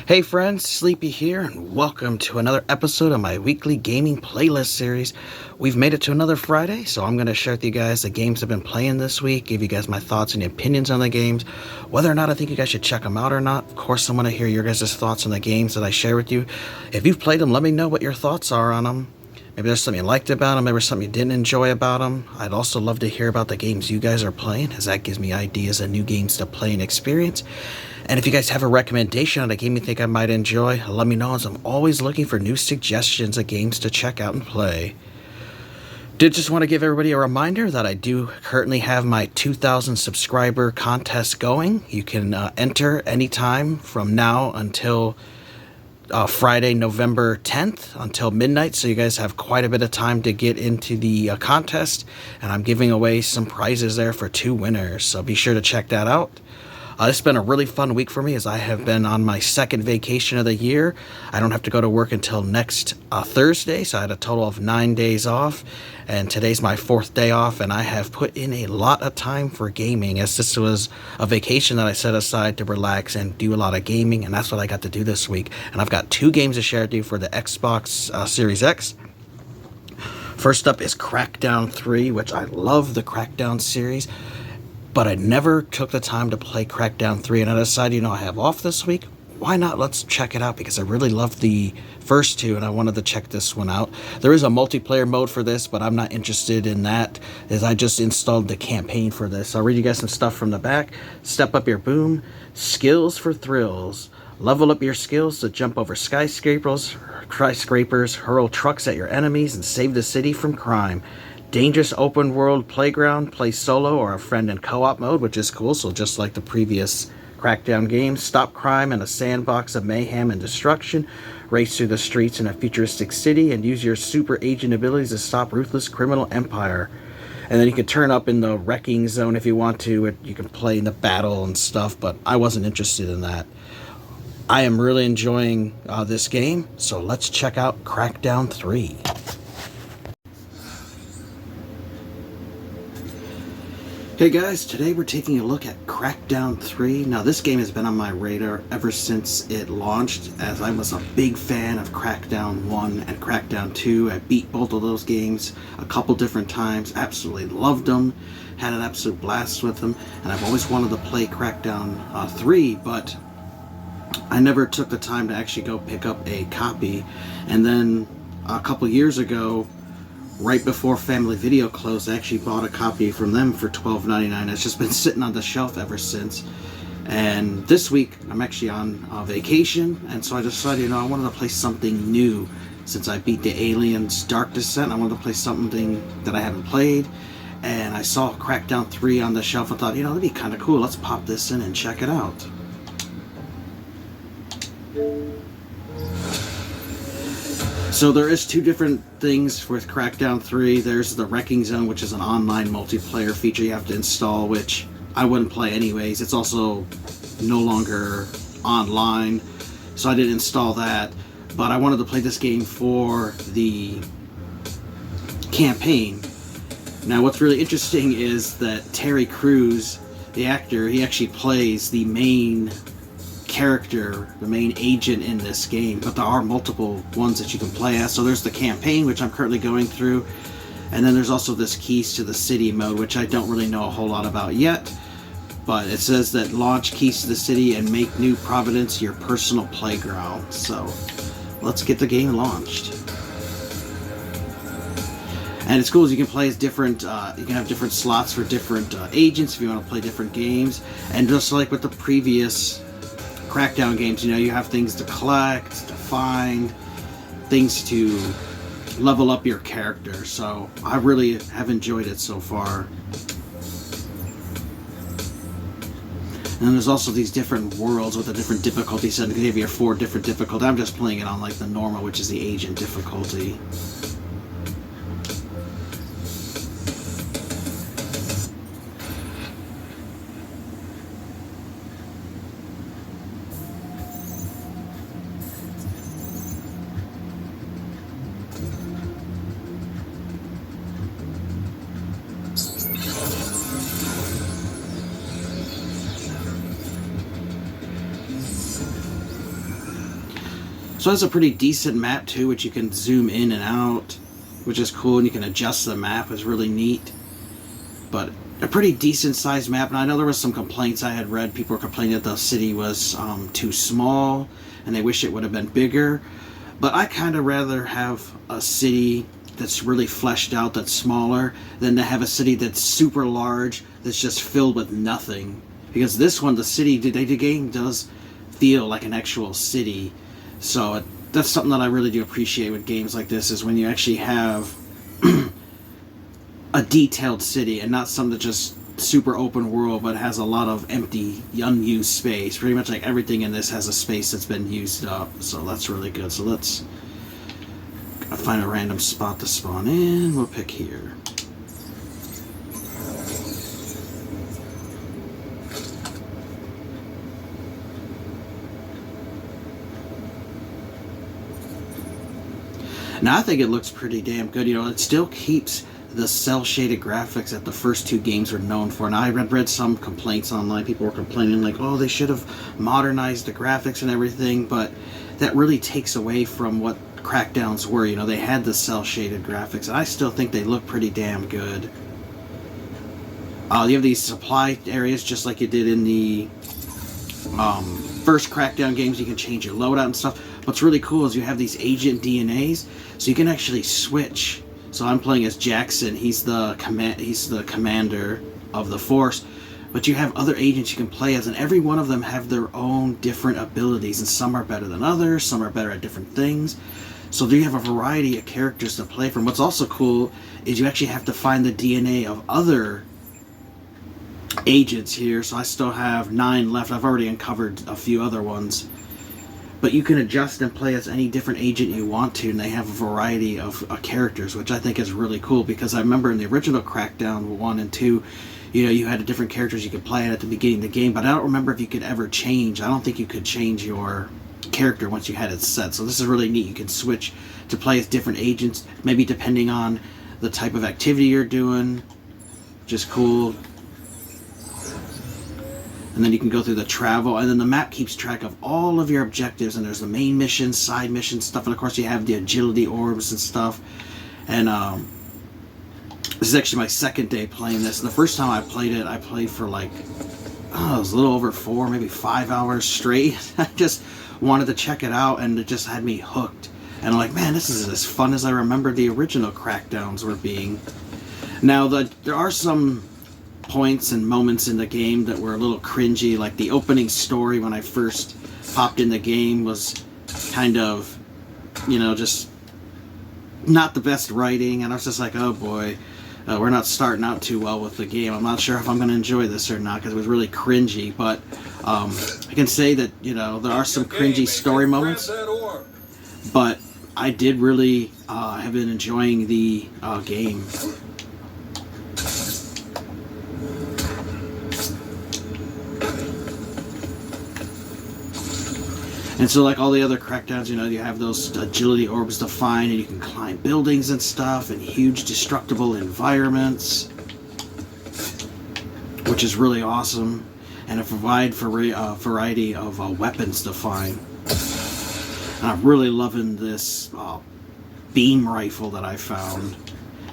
Hey friends, Sleepy here, and welcome to another episode of my weekly gaming playlist series. We've made it to another Friday, so I'm going to share with you guys the games I've been playing this week, give you guys my thoughts and opinions on the games, whether or not I think you guys should check them out or not. Of course, I want to hear your guys' thoughts on the games that I share with you. If you've played them, let me know what your thoughts are on them. Maybe there's something you liked about them, maybe there's something you didn't enjoy about them. I'd also love to hear about the games you guys are playing, as that gives me ideas of new games to play and experience. And if you guys have a recommendation on a game you think I might enjoy, let me know, as I'm always looking for new suggestions of games to check out and play. Did just want to give everybody a reminder that I do currently have my 2,000 subscriber contest going. You can enter anytime from now until Friday, November 10th until midnight, so you guys have quite a bit of time to get into the contest, and I'm giving away some prizes there for 2 winners, so be sure to check that out. It's been a really fun week for me, as I have been on my second vacation of the year. I don't have to go to work until next Thursday, so I had a total of 9 days off, and today's my 4th day off, and I have put in a lot of time for gaming, as this was a vacation that I set aside to relax and do a lot of gaming, and that's what I got to do this week. And I've got 2 games to share with you for the Xbox Series X. First up is Crackdown 3, which I love the Crackdown series, but I never took the time to play Crackdown 3, and I decided, I have off this week, why not? Let's check it out, because I really loved the first 2, and I wanted to check this one out. There is a multiplayer mode for this, but I'm not interested in that, as I just installed the campaign for this. I'll read you guys some stuff from the back. Step up your boom. Skills for thrills. Level up your skills to jump over skyscrapers, hurl trucks at your enemies, and save the city from crime. Dangerous open world playground, play solo or a friend in co-op mode, which is cool, so just like the previous Crackdown games. Stop crime in a sandbox of mayhem and destruction. Race through the streets in a futuristic city and use your super agent abilities to stop ruthless criminal empire. And then you can turn up in the wrecking zone if you want to. You can play in the battle and stuff, but I wasn't interested in that. I am really enjoying this game, so let's check out Crackdown 3. Hey guys, today we're taking a look at Crackdown 3. Now, this game has been on my radar ever since it launched, as I was a big fan of Crackdown 1 and Crackdown 2. I beat both of those games a couple different times, absolutely loved them, had an absolute blast with them, and I've always wanted to play Crackdown 3, but I never took the time to actually go pick up a copy. And then a couple years ago, right before Family Video closed, I actually bought a copy from them for $12.99. It's just been sitting on the shelf ever since. And this week, I'm actually on vacation, and so I decided, I wanted to play something new. Since I beat the Aliens Dark Descent, I wanted to play something that I haven't played. And I saw Crackdown 3 on the shelf. I thought, that'd be kind of cool. Let's pop this in and check it out. So there is 2 different things with Crackdown 3. There's the Wrecking Zone, which is an online multiplayer feature you have to install, which I wouldn't play anyways. It's also no longer online, so I didn't install that. But I wanted to play this game for the campaign. Now, what's really interesting is that Terry Crews, the actor, he actually plays the main character, the main agent in this game, but there are multiple ones that you can play as. So there's the campaign, which I'm currently going through, and then there's also this Keys to the City mode, which I don't really know a whole lot about yet, but it says that launch Keys to the City and make New Providence your personal playground. So let's get the game launched. And it's cool as you can play as different, you can have different slots for different agents if you want to play different games. And just like with the previous Crackdown games, you have things to collect, to find, things to level up your character. So I really have enjoyed it so far. And there's also these different worlds with the different difficulty settings. They give you 4 different difficulties. I'm just playing it on like the normal, which is the agent difficulty. So it's a pretty decent map too, which you can zoom in and out, which is cool, and you can adjust the map. It's really neat. But a pretty decent sized map, and I know there was some complaints I had read. People were complaining that the city was too small, and they wish it would have been bigger. But I kind of rather have a city that's really fleshed out, that's smaller, than to have a city that's super large, that's just filled with nothing. Because this one, the game does feel like an actual city. So that's something that I really do appreciate with games like this, is when you actually have a detailed city and not something that's just super open world but has a lot of empty, unused space. Pretty much like everything in this has a space that's been used up, so that's really good. So let's find a random spot to spawn in. We'll pick here. Now I think it looks pretty damn good. You know, it still keeps the cel-shaded graphics that the first two games were known for. And I read some complaints online. People were complaining like, oh, they should have modernized the graphics and everything, but that really takes away from what Crackdowns were. You know, they had the cel-shaded graphics, and I still think they look pretty damn good. You have these supply areas just like you did in the first Crackdown games. You can change your loadout and stuff. What's really cool is you have these agent DNAs, so you can actually switch. So I'm playing as Jackson. He's the commander of the force. But you have other agents you can play as, and every one of them have their own different abilities, and some are better than others, some are better at different things. So you have a variety of characters to play from. What's also cool is you actually have to find the DNA of other agents here. So I still have 9 left. I've already uncovered a few other ones. But you can adjust and play as any different agent you want to, and they have a variety of characters, which I think is really cool, because I remember in the original Crackdown 1 and 2, you know, you had different characters you could play at the beginning of the game, but I don't remember if you could ever change. I don't think you could change your character once you had it set. So this is really neat. You can switch to play as different agents, maybe depending on the type of activity you're doing, which is cool. And then you can go through the travel, and then the map keeps track of all of your objectives, and there's the main missions, side missions, stuff, and of course you have the agility orbs and stuff. And this is actually my second day playing this. The first time I played it, I played for like, oh, it was a little over 4, maybe 5 hours straight. I just wanted to check it out, and it just had me hooked. And I'm like, man, this is as fun as I remember the original Crackdowns were being. Now, there are some points and moments in the game that were a little cringy, like the opening story when I first popped in the game was kind of, you know, just not the best writing, and I was just like, oh boy, we're not starting out too well with the game. I'm not sure if I'm going to enjoy this or not, because it was really cringy. But I can say that, you know, there are some cringy story moments, but I did really have been enjoying the game. And so, like all the other Crackdowns, you know, you have those agility orbs to find, and you can climb buildings and stuff, and huge destructible environments, which is really awesome, and a variety of weapons to find. And I'm really loving this beam rifle that I found.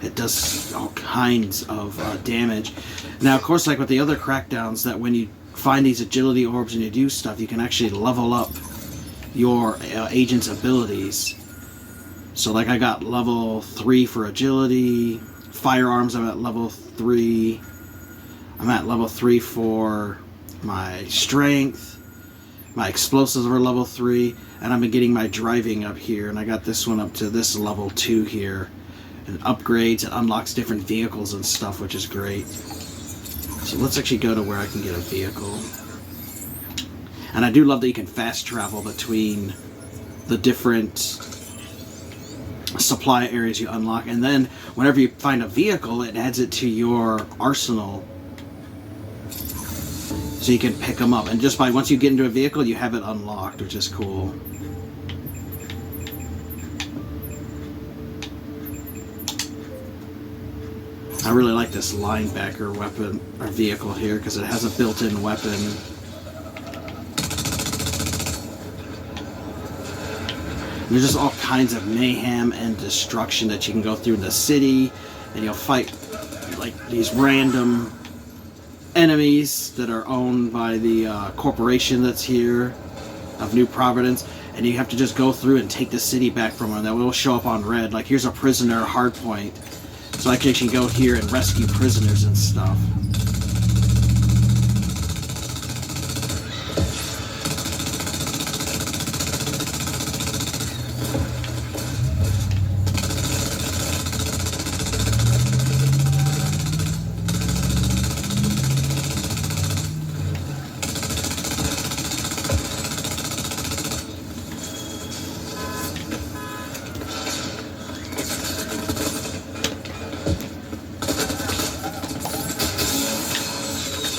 It does all kinds of damage. Now, of course, like with the other Crackdowns, that when you find these agility orbs and you do stuff, you can actually level up your agent's abilities. So like I got level 3 for agility, firearms I'm at level 3, I'm at level 3 for my strength, my explosives were level 3, and I've been getting my driving up here, and I got this one up to this level 2 here, and upgrades, it unlocks different vehicles and stuff, which is great. So let's actually go to where I can get a vehicle. And I do love that you can fast travel between the different supply areas you unlock. And then whenever you find a vehicle, it adds it to your arsenal. So you can pick them up. And just by once you get into a vehicle, you have it unlocked, which is cool. I really like this linebacker weapon or vehicle here because it has a built-in weapon. There's just all kinds of mayhem and destruction that you can go through in the city, and you'll fight like these random enemies that are owned by the corporation that's here of New Providence, and you have to just go through and take the city back from them. That will show up on red. Like, here's a prisoner hardpoint, so I can actually go here and rescue prisoners and stuff.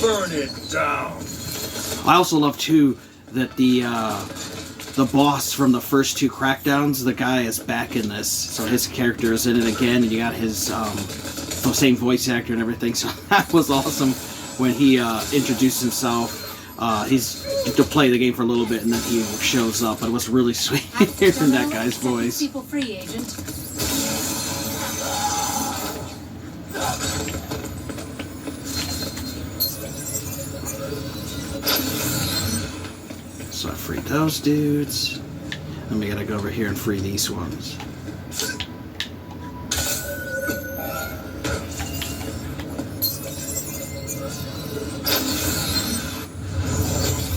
Burn it down. I also love too that the boss from the first two Crackdowns, the guy is back in this, so his character is in it again, and you got his the same voice actor and everything. So that was awesome when he introduced himself. He's to play the game for a little bit, and then he shows up. But it was really sweet hearing that guy's voice. People free, Agent. So I freed those dudes. Then we gotta go over here and free these ones.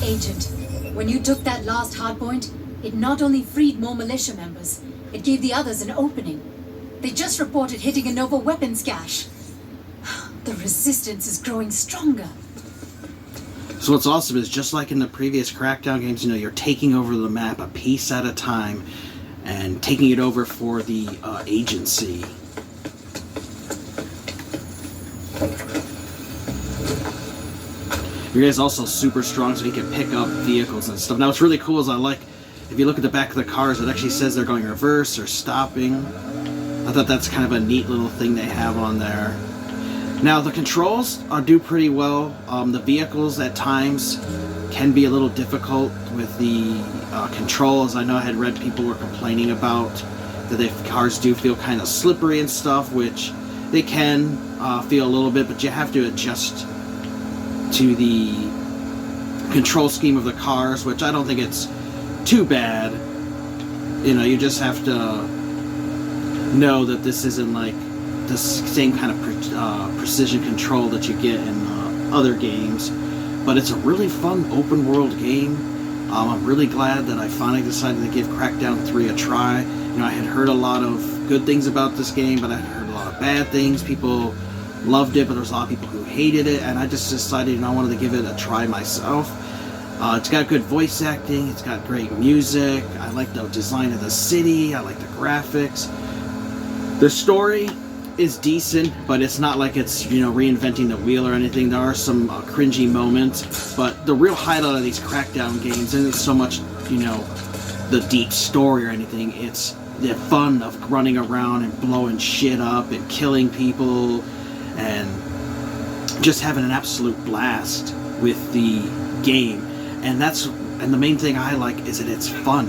Agent, when you took that last hardpoint, it not only freed more militia members, it gave the others an opening. They just reported hitting a Nova weapons cache. The resistance is growing stronger. So what's awesome is, just like in the previous Crackdown games, you know, you're taking over the map a piece at a time and taking it over for the agency. Your guy's also super strong, so he can pick up vehicles and stuff. Now what's really cool is, I like, if you look at the back of the cars, it actually says they're going reverse or stopping. I thought that's kind of a neat little thing they have on there. Now the controls do pretty well. The vehicles at times can be a little difficult with the controls. I know I had read people were complaining about that the cars do feel kind of slippery and stuff, which they can feel a little bit, but you have to adjust to the control scheme of the cars, which I don't think it's too bad. You know, you just have to know that this isn't like the same kind of precision control that you get in other games, but it's a really fun open world game. I'm really glad that I finally decided to give Crackdown 3 a try. You know, I had heard a lot of good things about this game, but I had heard a lot of bad things. People loved it, but there was a lot of people who hated it, and I just decided, you know, I wanted to give it a try myself. It's got good voice acting, it's got great music, I like the design of the city, I like the graphics. The story is decent, but it's not like it's, you know, reinventing the wheel or anything. There are some cringy moments, but the real highlight of these Crackdown games isn't so much, you know, the deep story or anything. It's the fun of running around and blowing shit up and killing people and just having an absolute blast with the game. And the main thing I like is that it's fun.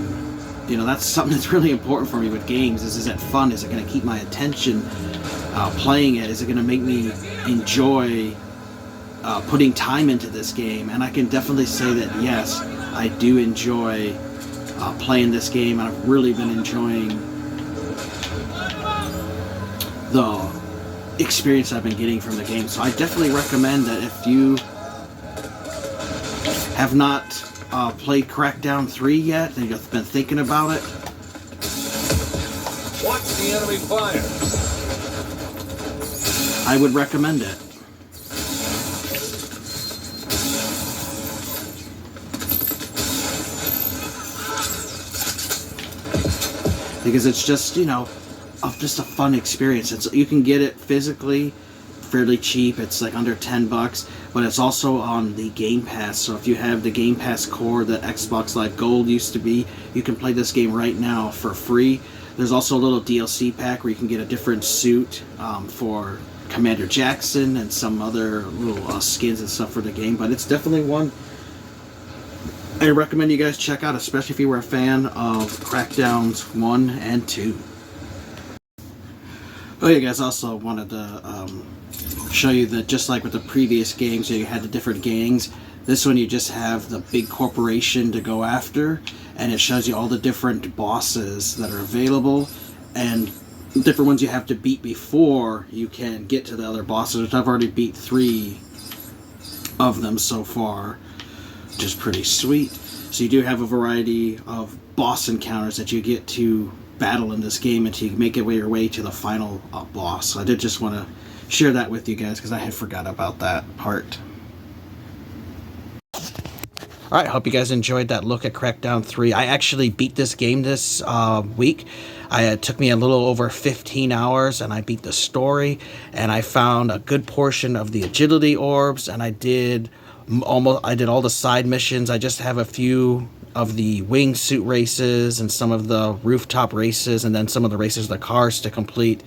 You know, that's something that's really important for me with games. Is it fun? Is it going to keep my attention playing it? Is it going to make me enjoy putting time into this game? And I can definitely say that, yes, I do enjoy playing this game, and I've really been enjoying the experience I've been getting from the game. So I definitely recommend that if you have not played Crackdown 3 yet, and you've been thinking about it, Watch the enemy fire. I would recommend it. Because it's just, you know, just a fun experience. You can get it physically fairly cheap. It's like under $10, but it's also on the Game Pass. So if you have the Game Pass core that Xbox Live Gold used to be, you can play this game right now for free. There's also a little DLC pack where you can get a different suit for Commander Jackson and some other little skins and stuff for the game. But it's definitely one I recommend you guys check out, especially if you were a fan of Crackdowns 1 and 2. Oh, you guys, also wanted to show you that just like with the previous games, you had the different gangs. This one you just have the big corporation to go after, and it shows you all the different bosses that are available, and different ones you have to beat before you can get to the other bosses, which I've already beat 3 of them so far, which is pretty sweet. So you do have a variety of boss encounters that you get to battle in this game until you make your way to the final boss. So I did just want to share that with you guys because I had forgot about that part. Alright, hope you guys enjoyed that look at Crackdown 3. I actually beat this game this week. It took me a little over 15 hours, and I beat the story, and I found a good portion of the agility orbs, and I did all the side missions. I just have a few of the wingsuit races and some of the rooftop races, and then some of the races of the cars to complete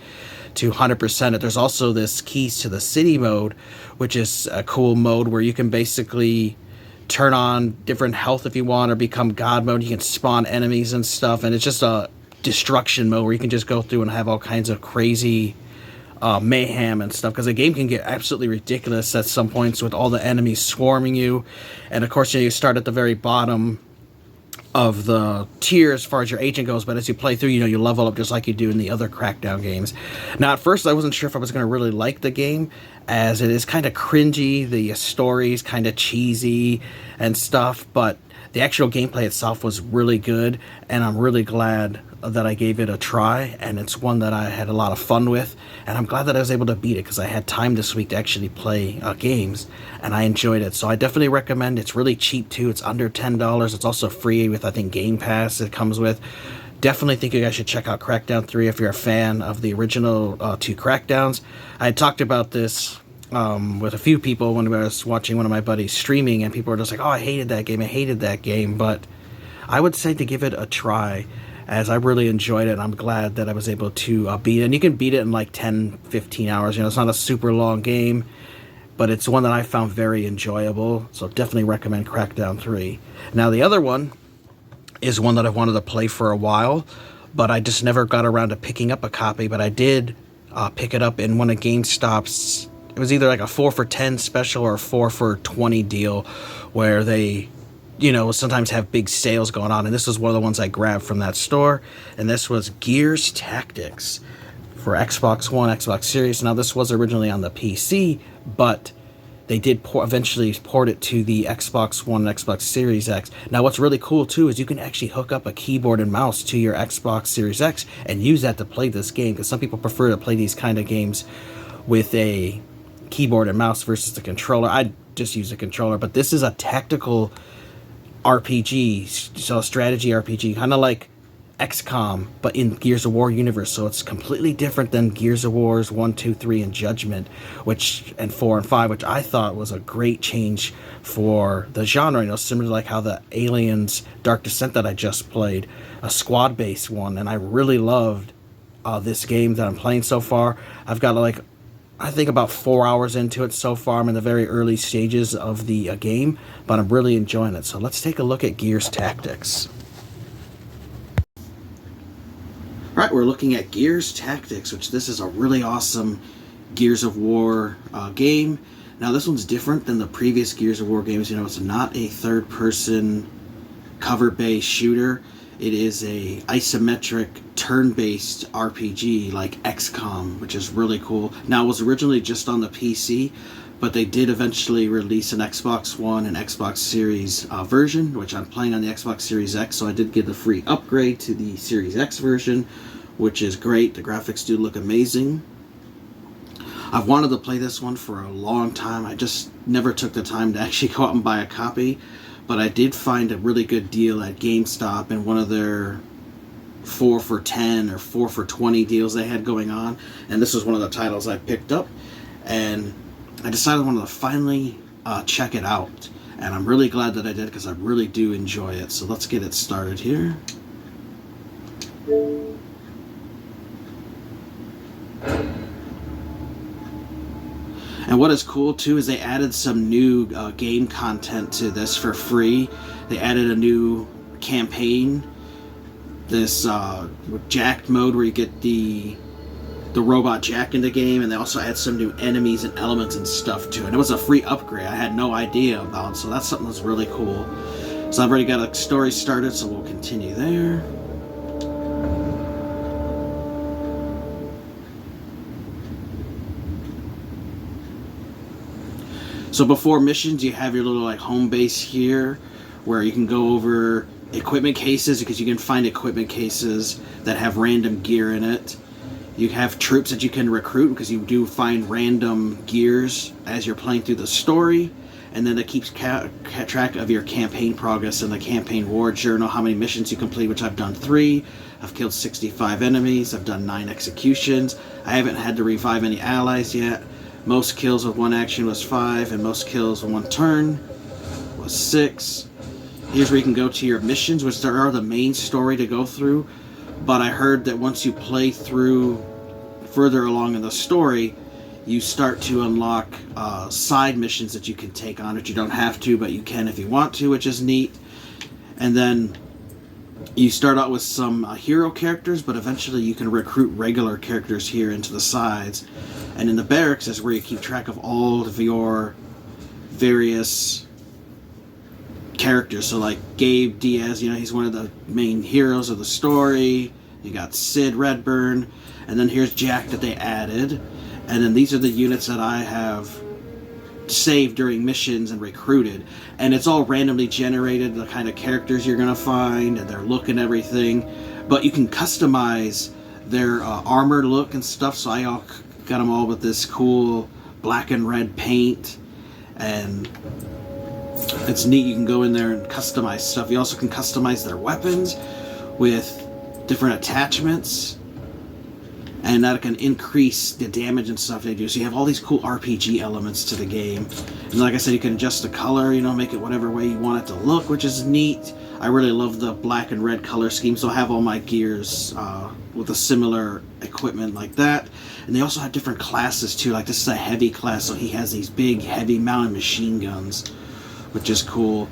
to 100% it. There's also this Keys to the City mode, which is a cool mode where you can basically turn on different health if you want, or become God mode. You can spawn enemies and stuff, and it's just a destruction mode where you can just go through and have all kinds of crazy mayhem and stuff, because the game can get absolutely ridiculous at some points with all the enemies swarming you. And of course, you start at the very bottom of the tier as far as your agent goes, but as you play through, you level up just like you do in the other Crackdown games. Now, at first, I wasn't sure if I was going to really like the game, as it is kind of cringy. The story's kind of cheesy and stuff, but the actual gameplay itself was really good, and I'm really glad that I gave it a try, and it's one that I had a lot of fun with, and I'm glad that I was able to beat it because I had time this week to actually play games, and I enjoyed it. So I definitely recommend. It's really cheap too. It's under $10. It's also free with, I think, Game Pass it comes with. Definitely think you guys should check out Crackdown 3 if you're a fan of the original 2 Crackdowns. I had talked about this with a few people when I was watching one of my buddies streaming, and people were just like, oh, I hated that game, but I would say to give it a try, as I really enjoyed it. I'm glad that I was able to beat it. And you can beat it in like 10-15 hours. It's not a super long game, but it's one that I found very enjoyable. So definitely recommend Crackdown 3. Now the other one is one that I've wanted to play for a while, but I just never got around to picking up a copy. But I did pick it up in one of GameStop's. It was either like a 4 for $10 special or a 4 for $20 deal, where they sometimes have big sales going on, and this was one of the ones I grabbed from that store, and this was Gears Tactics for Xbox One, Xbox Series. Now, this was originally on the PC, but they did eventually port it to the Xbox One and Xbox Series X. Now, what's really cool, too, is you can actually hook up a keyboard and mouse to your Xbox Series X and use that to play this game, because some people prefer to play these kind of games with a keyboard and mouse versus the controller. I just use a controller, but this is a tactical RPG, so strategy RPG, kind of like XCOM, but in Gears of War universe. So it's completely different than Gears of Wars 1, 2, 3, and Judgment, and 4 and 5, which I thought was a great change for the genre. Similar to like how the Aliens Dark Descent that I just played, a squad-based one, and I really loved this game that I'm playing so far. I've got I think about 4 hours into it so far. I'm in the very early stages of the game, but I'm really enjoying it. So let's take a look at Gears Tactics. Alright, we're looking at Gears Tactics, which this is a really awesome Gears of War game. Now, this one's different than the previous Gears of War games. It's not a third-person cover-based shooter. It is a isometric turn-based RPG like XCOM, which is really cool. Now, it was originally just on the PC, but they did eventually release an Xbox One and Xbox Series version, which I'm playing on the Xbox Series X, so I did get the free upgrade to the Series X version, which is great. The graphics do look amazing. I've wanted to play this one for a long time. I just never took the time to actually go out and buy a copy. But I did find a really good deal at GameStop in one of their 4 for $10 or 4 for $20 deals they had going on. And this was one of the titles I picked up. And I decided I wanted to finally check it out. And I'm really glad that I did, because I really do enjoy it. So let's get it started here. And what is cool too is they added some new game content to this for free. They added a new campaign, this jacked mode where you get the robot Jack in the game, and they also add some new enemies and elements and stuff to it. And it was a free upgrade I had no idea about, so that's something that's really cool. So I've already got a story started, so we'll continue there. So before missions, you have your little like home base here, where you can go over equipment cases, because you can find equipment cases that have random gear in it. You have troops that you can recruit, because you do find random gears as you're playing through the story. And then it keeps track of your campaign progress in the campaign war journal, how many missions you complete, which I've done 3. I've killed 65 enemies. I've done 9 executions. I haven't had to revive any allies yet. Most kills with 1 action was 5, and most kills with 1 turn was 6. Here's where you can go to your missions, which there are the main story to go through. But I heard that once you play through further along in the story, you start to unlock side missions that you can take on, which you don't have to, but you can if you want to, which is neat. And then you start out with some hero characters, but eventually you can recruit regular characters here into the sides. And in the barracks is where you keep track of all of your various characters. So like Gabe Diaz, he's one of the main heroes of the story. You got Sid Redburn, and then here's Jack that they added. And then these are the units that I have saved during missions and recruited. And it's all randomly generated, the kind of characters you're going to find, and their look and everything. But you can customize their armor look and stuff, so I got them all with this cool black and red paint. And it's neat. You can go in there and customize stuff. You also can customize their weapons with different attachments, and that can increase the damage and stuff they do. So you have all these cool RPG elements to the game. And like I said, you can adjust the color, make it whatever way you want it to look, which is neat. I really love the black and red color scheme, so I have all my gears with a similar equipment like that. And they also have different classes too. Like this is a heavy class, so he has these big heavy mounted machine guns, which is cool.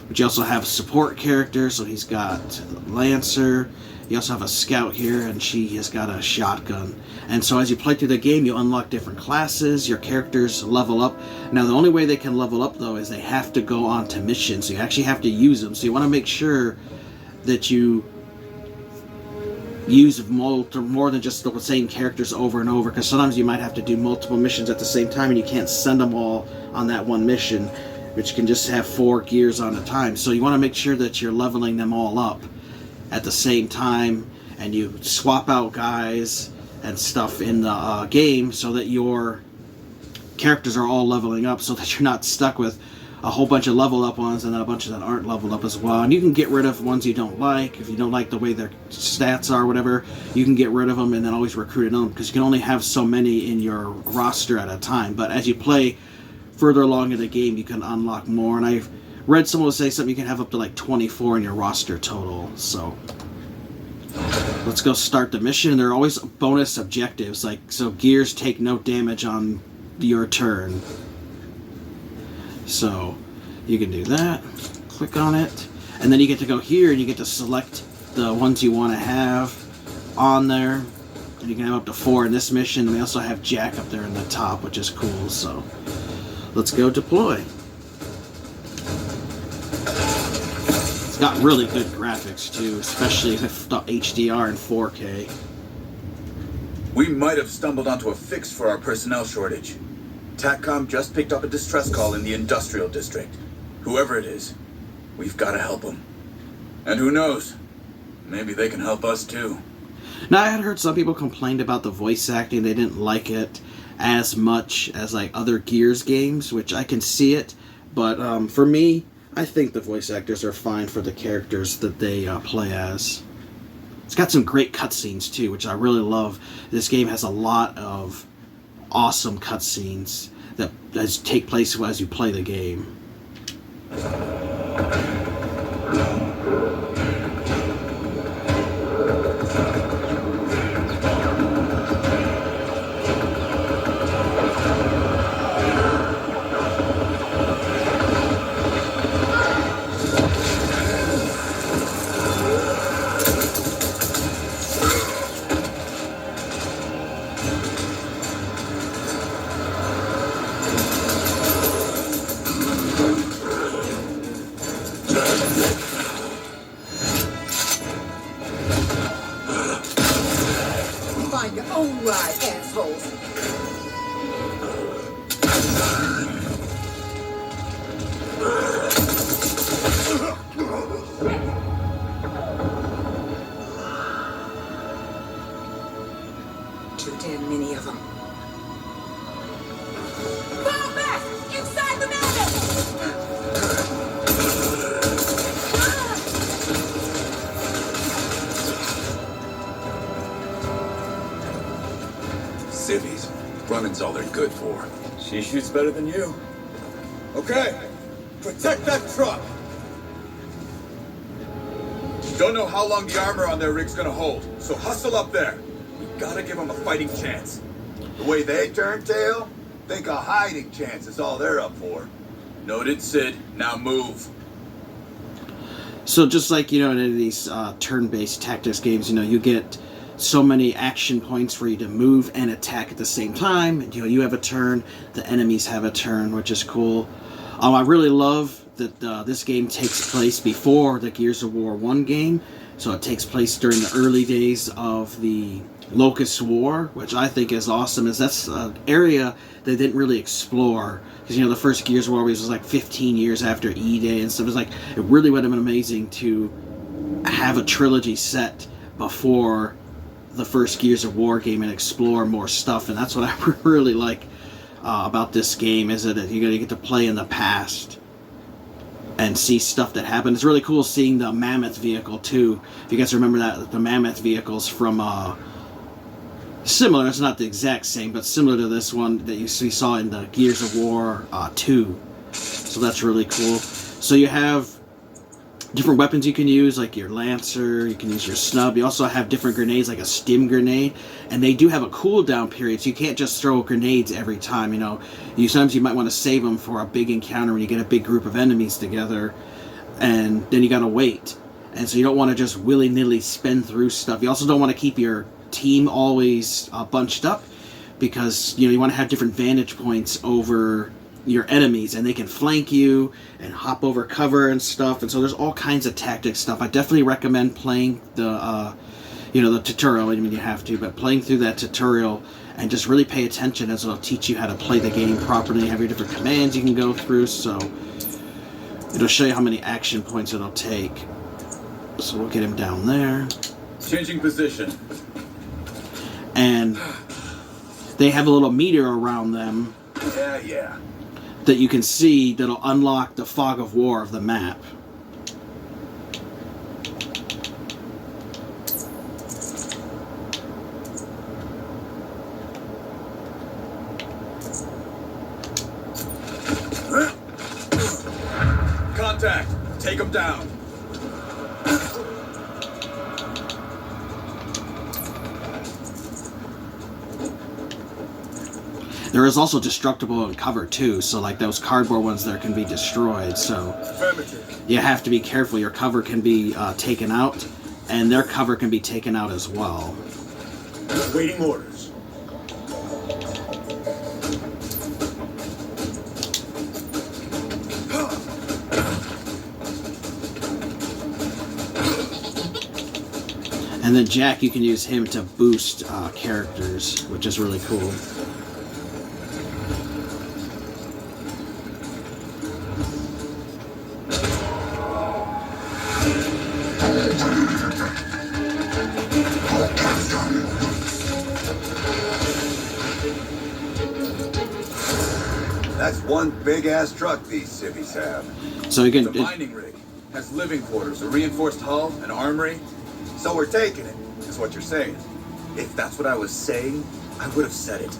But you also have support characters, so he's got Lancer. You also have a scout here, and she has got a shotgun. And so as you play through the game, you unlock different classes, your characters level up. Now the only way they can level up though is they have to go on to missions, so you actually have to use them. So you want to make sure that you use more than just the same characters over and over, because sometimes you might have to do multiple missions at the same time, and you can't send them all on that one mission, which can just have 4 gears on a time. So you want to make sure that you're leveling them all up at the same time, and you swap out guys and stuff in the game so that your characters are all leveling up, so that you're not stuck with a whole bunch of level up ones and then a bunch that aren't leveled up as well. And you can get rid of ones you don't like. If you don't like the way their stats are or whatever, you can get rid of them and then always recruit them, because you can only have so many in your roster at a time. But as you play further along in the game, you can unlock more. And I've read someone say something, you can have up to like 24 in your roster total. So let's go start the mission. There are always bonus objectives, like, so gears take no damage on your turn. So you can do that, click on it, and then you get to go here and you get to select the ones you want to have on there. And you can have up to 4 in this mission. And we also have Jack up there in the top, which is cool. So let's go deploy. It's got really good graphics too, especially with the HDR and 4K. We might have stumbled onto a fix for our personnel shortage. TACCOM just picked up a distress call in the industrial district. Whoever it is, we've got to help them. And who knows, maybe they can help us too. Now, I had heard some people complained about the voice acting. They didn't like it as much as like other Gears games, which I can see it. But for me, I think the voice actors are fine for the characters that they play as. It's got some great cutscenes too, which I really love. This game has a lot of awesome cutscenes that take place as you play the game. Running's all they're good for. She shoots better than you. Okay, protect that truck. Don't know how long the armor on their rig's gonna hold, so hustle up there. We gotta give them a fighting chance. The way they turn tail, think a hiding chance is all they're up for. Noted, Sid. Now move. So just like, in any of these turn-based tactics games, you get so many action points for you to move and attack at the same time. You have a turn, the enemies have a turn, which is cool. I really love that this game takes place before the Gears of War 1 game. So it takes place during the early days of the Locust War, which I think is awesome, as that's an area they didn't really explore. Because, the first Gears of War was like 15 years after E-Day and stuff. It really would have been amazing to have a trilogy set before the first Gears of War game and explore more stuff. And that's what I really like about this game, is that you're going to get to play in the past and see stuff that happened. It's really cool seeing the Mammoth vehicle too. If you guys remember that, the Mammoth vehicles from similar, it's not the exact same, but similar to this one that we saw in the Gears of War 2. So that's really cool. So you have different weapons you can use, like your Lancer, you can use your Snub. You also have different grenades, like a Stim grenade, and they do have a cooldown period, so you can't just throw grenades every time. Sometimes you might want to save them for a big encounter when you get a big group of enemies together, and then you gotta wait. And so you don't want to just willy-nilly spin through stuff. You also don't want to keep your team always bunched up, because you want to have different vantage points over your enemies, and they can flank you and hop over cover and stuff. And so there's all kinds of tactic stuff. I definitely recommend playing the the tutorial. I mean, you have to, but playing through that tutorial and just really pay attention, as it'll teach you how to play the game properly. You have your different commands you can go through, so it'll show you how many action points it'll take. So we'll get him down there. Changing position. And they have a little meter around them. Yeah. That you can see that'll unlock the fog of war of the map. Contact! Take them down! There is also destructible in cover too, so like those cardboard ones there can be destroyed, so you have to be careful. Your cover can be taken out, and their cover can be taken out as well. Waiting orders. And then Jack, you can use him to boost characters, which is really cool. That's one big-ass truck these civvies have. So you can... The mining rig has living quarters, a reinforced hull, an armory. So we're taking it, is what you're saying. If that's what I was saying, I would have said it.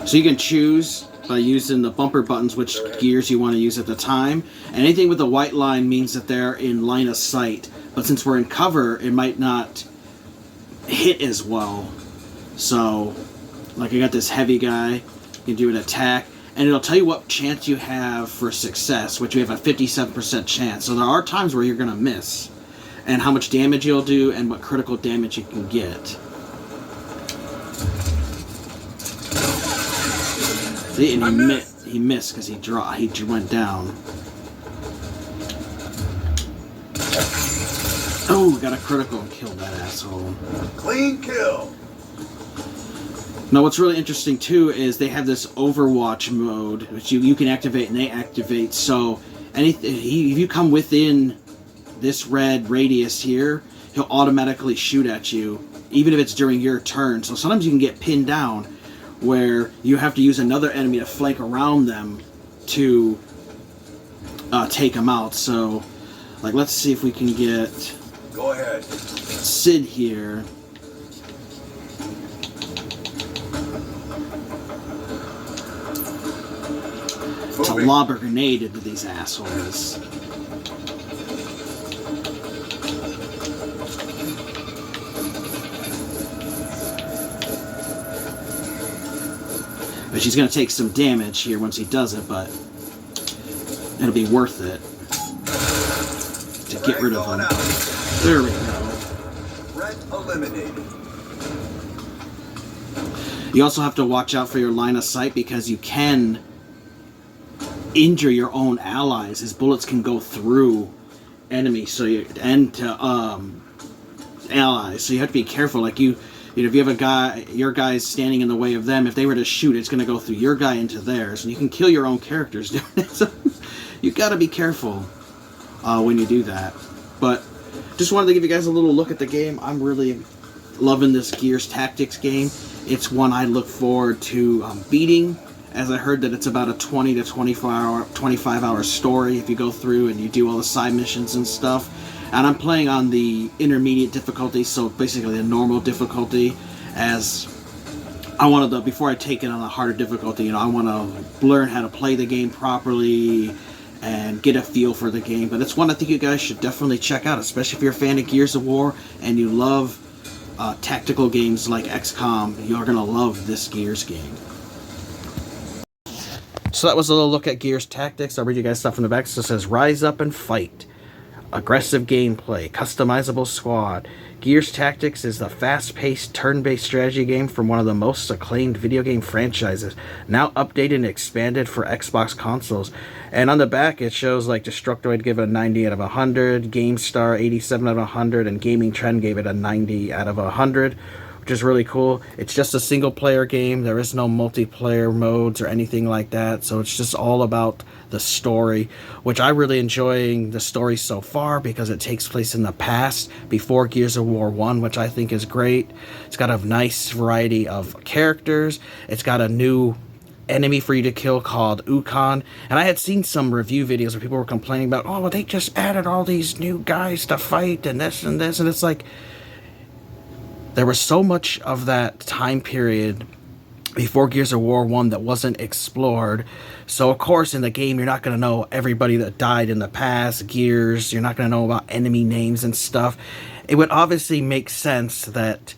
So you can choose by using the bumper buttons which gears you want to use at the time. Anything with a white line means that they're in line of sight. But since we're in cover, it might not hit as well. So, like I got this heavy guy, you can do an attack, and it'll tell you what chance you have for success, which you have a 57% chance. So there are times where you're going to miss, and how much damage you'll do, and what critical damage you can get. See, and he missed because he went down. Oh, got a critical and killed that asshole. Clean kill. Now, what's really interesting, too, is they have this Overwatch mode, which you can activate and they activate. So, if you come within this red radius here, he'll automatically shoot at you, even if it's during your turn. So sometimes you can get pinned down, where you have to use another enemy to flank around them to take them out. So, like, let's see if we can get... Go ahead. Sid here. to lob a grenade into these assholes. But she's going to take some damage here once he does it, but it'll be worth it to get rid of him. There we go. Threat eliminated. You also have to watch out for your line of sight because you can injure your own allies. His bullets can go through enemies, allies. So you have to be careful. Like if you have your guy's standing in the way of them, if they were to shoot, it's going to go through your guy into theirs, and you can kill your own characters doing it. So you got to be careful when you do that. But just wanted to give you guys a little look at the game. I'm really loving this Gears Tactics game. It's one I look forward to beating, as I heard that it's about a 20 to 25 hour story if you go through and you do all the side missions and stuff. And I'm playing on the intermediate difficulty, so basically the normal difficulty, as I wanted to, before I take it on a harder difficulty, I want to learn how to play the game properly and get a feel for the game. But it's one I think you guys should definitely check out, especially if you're a fan of Gears of War and you love tactical games like XCOM. You're going to love this Gears game. So that was a little look at Gears Tactics. I'll read you guys stuff from the back. So it says, rise up and fight. Aggressive gameplay, customizable squad. Gears Tactics is the fast-paced, turn-based strategy game from one of the most acclaimed video game franchises, now updated and expanded for Xbox consoles. And on the back, it shows like Destructoid gave it a 90 out of 100, GameStar 87 out of 100, and Gaming Trend gave it a 90 out of 100, which is really cool. It's just a single-player game. There is no multiplayer modes or anything like that, so it's just all about the story, which I really enjoying the story so far because it takes place in the past before Gears of War 1, which I think is great. It's got a nice variety of characters. It's got a new enemy for you to kill called Ukon, and I had seen some review videos where people were complaining about, oh, well, they just added all these new guys to fight and this and this, and it's like there was so much of that time period before Gears of War 1 that wasn't explored. So, of course, in the game, you're not going to know everybody that died in the past, Gears. You're not going to know about enemy names and stuff. It would obviously make sense that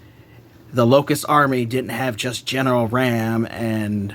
the Locust Army didn't have just General Ram and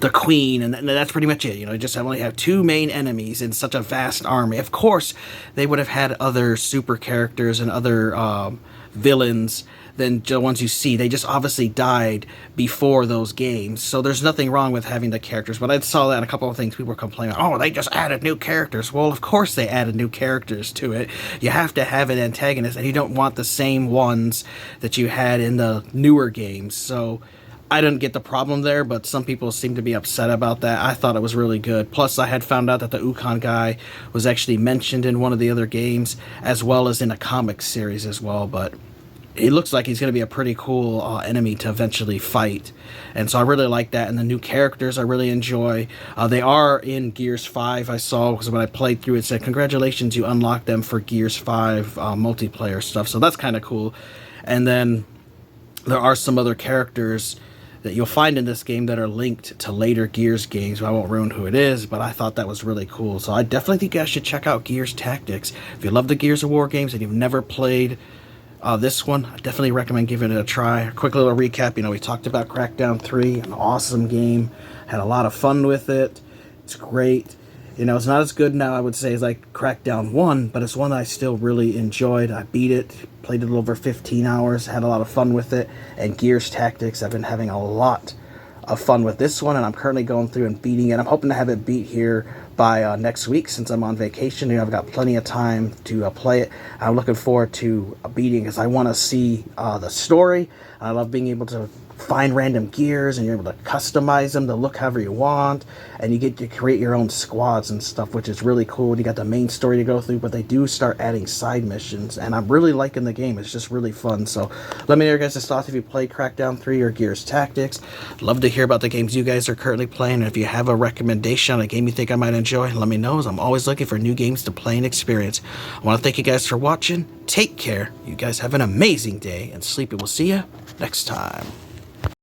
the Queen, and that's pretty much it. Just only have two main enemies in such a vast army. Of course, they would have had other super characters and other villains than the ones you see. They just obviously died before those games, so there's nothing wrong with having the characters. But I saw that in a couple of things. People were complaining, oh, they just added new characters. Well, of course they added new characters to it. You have to have an antagonist, and you don't want the same ones that you had in the newer games. So I didn't get the problem there, but some people seem to be upset about that. I thought it was really good. Plus, I had found out that the Ukon guy was actually mentioned in one of the other games, as well as in a comic series as well, but he looks like he's going to be a pretty cool enemy to eventually fight. And so I really like that. And the new characters I really enjoy. They are in Gears 5, I saw, because when I played through it said, congratulations, you unlocked them for Gears 5 multiplayer stuff. So that's kind of cool. And then there are some other characters that you'll find in this game that are linked to later Gears games. I won't ruin who it is, but I thought that was really cool. So I definitely think you guys should check out Gears Tactics. If you love the Gears of War games and you've never played this one, I definitely recommend giving it a try. A quick little recap, we talked about Crackdown 3, an awesome game. Had a lot of fun with it. It's great. It's not as good now, I would say, as like Crackdown 1, but it's one that I still really enjoyed. I beat it, played it over 15 hours, had a lot of fun with it. And Gears Tactics, I've been having a lot of fun with this one, and I'm currently going through and beating it. I'm hoping to have it beat here by next week, since I'm on vacation. I've got plenty of time to play it. I'm looking forward to beating because I want to see the story. I love being able to find random gears, and you're able to customize them to look however you want, and you get to create your own squads and stuff, which is really cool. You got the main story to go through, but they do start adding side missions, and I'm really liking the game. It's just really fun. So let me know your guys' thoughts if you played Crackdown 3 or Gears Tactics. Love to hear about the games you guys are currently playing, and if you have a recommendation on a game you think I might enjoy, let me know, as I'm always looking for new games to play and experience. I want to thank you guys for watching. Take care. You guys have an amazing day, and Sleepy will see you next time.